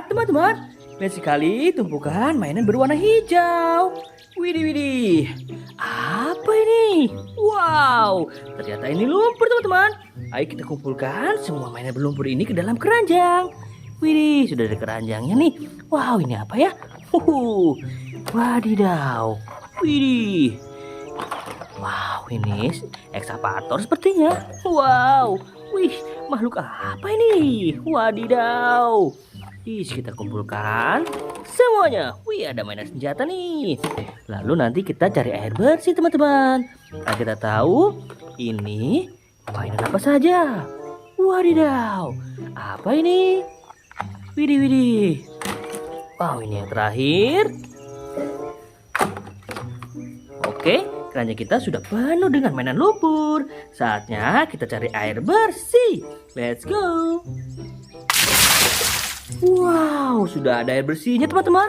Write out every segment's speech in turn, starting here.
Lihat teman-teman, banyak sekali tumpukan mainan berwarna hijau. Widih, widih. Apa ini? Wow, ternyata ini lumpur teman-teman. Ayo kita kumpulkan semua mainan berlumpur ini ke dalam keranjang. Widih, sudah ada keranjangnya nih. Wow, ini apa ya? Wadidaw. Widih. Wow, ini ekskavator sepertinya. Wow. Wih, makhluk apa ini? Wadidaw. Kita kumpulkan semuanya. Wih, ada mainan senjata nih. Lalu nanti kita cari air bersih teman-teman. Nah, kita tahu ini mainan apa saja. Wadidaw. Apa ini? Widih, widih. Wow, ini yang terakhir. Oke, keranjang kita sudah penuh dengan mainan lumpur. Saatnya kita cari air bersih. Let's go. Wow, sudah ada air bersihnya teman-teman.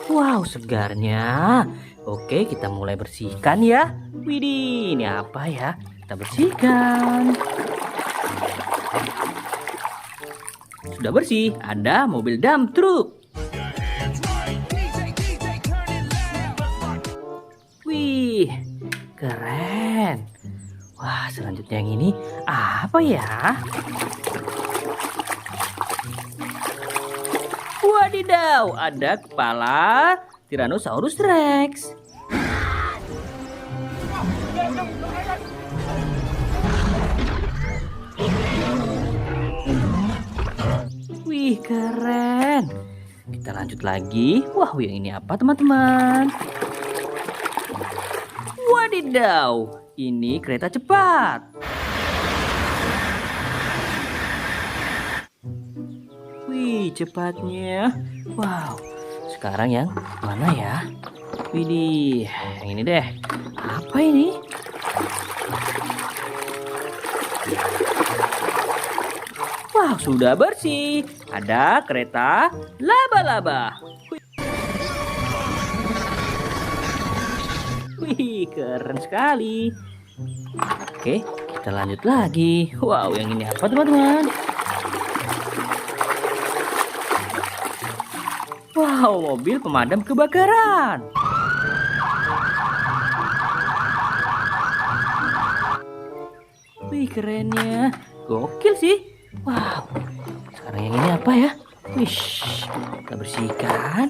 Wow, segarnya. Oke, kita mulai bersihkan ya. Widih, ini apa ya? Kita bersihkan. Sudah bersih, ada mobil dump truck. Wih, keren. Wah, selanjutnya yang ini apa ya? Wadidaw, ada kepala Tyrannosaurus Rex. Wih, keren. Kita lanjut lagi. Wah, yang ini apa teman-teman? Wadidaw, ini kereta cepat. Wih, cepatnya. Wow, sekarang yang mana ya? Widih, yang ini deh. Apa ini? Wow, sudah bersih. Ada kereta laba-laba. Wih, keren sekali. Oke, kita lanjut lagi. Wow, yang ini apa teman-teman? Wow, mobil pemadam kebakaran. Wih, kerennya. Gokil sih. Wow, sekarang yang ini apa ya? Wish, kita bersihkan.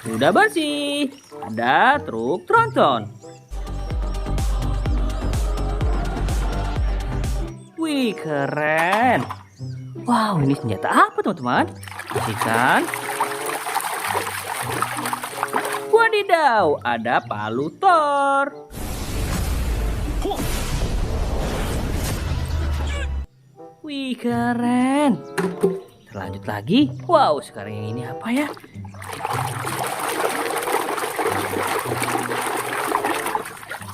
Sudah bersih. Ada truk tronton. Wih, keren. Wow, ini senjata apa teman-teman? Bersihkan. Wadidaw, ada palu Thor. Wih, keren. Terlanjut lagi. Wow, sekarang yang ini apa ya?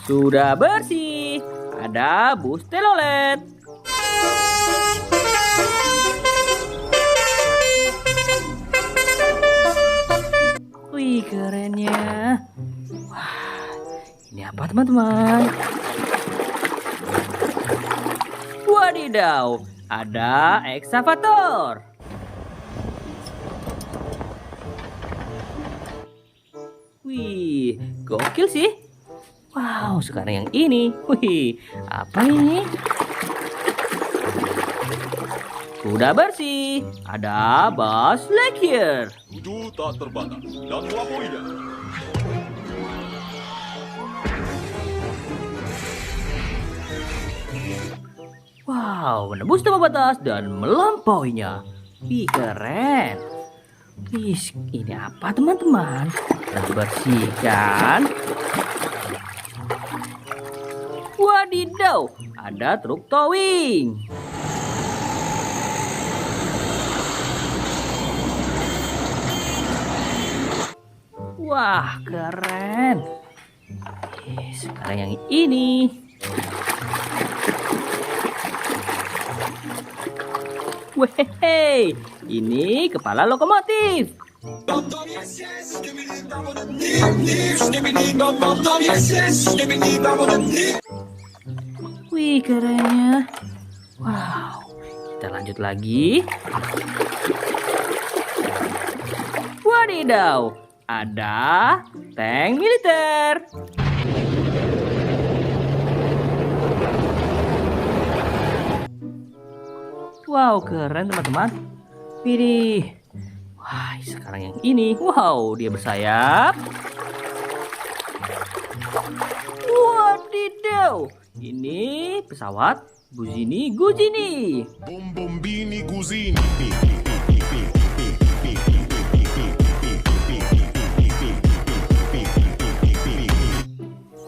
Sudah bersih. Ada bus telolet. Wih, kerennya. Wah, ini apa teman-teman? Wadidaw, ada ekskavator. Wih, gokil sih. Wow, sekarang yang ini. Wih, apa ini? Sudah bersih. Ada Buzz Lightyear. Tujuh tak terbatas dan melampauinya. Wow, menembus tanpa batas dan melampauinya. Wih, keren. Wih, ini apa teman-teman? Kita bersihkan. Wadidaw, ada truk towing. Wah, keren. Sekarang yang ini. Wehehe, ini kepala lokomotif. Wih, kerennya. Wow, kita lanjut lagi. Wadidaw, ada tank militer. Wow, keren teman-teman. Widih. Wah, sekarang yang ini. Wow, dia bersayap. Wadidaw, ini pesawat Buzini Guzini. Bombombini Guzini.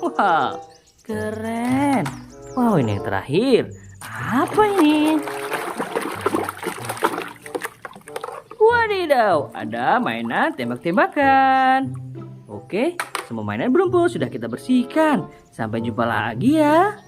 Wah, keren. Wow, ini yang terakhir. Apa ini? Wadidaw, ada mainan tembak-tembakan. Oke, semua mainan berumpul sudah kita bersihkan. Sampai jumpa lagi ya.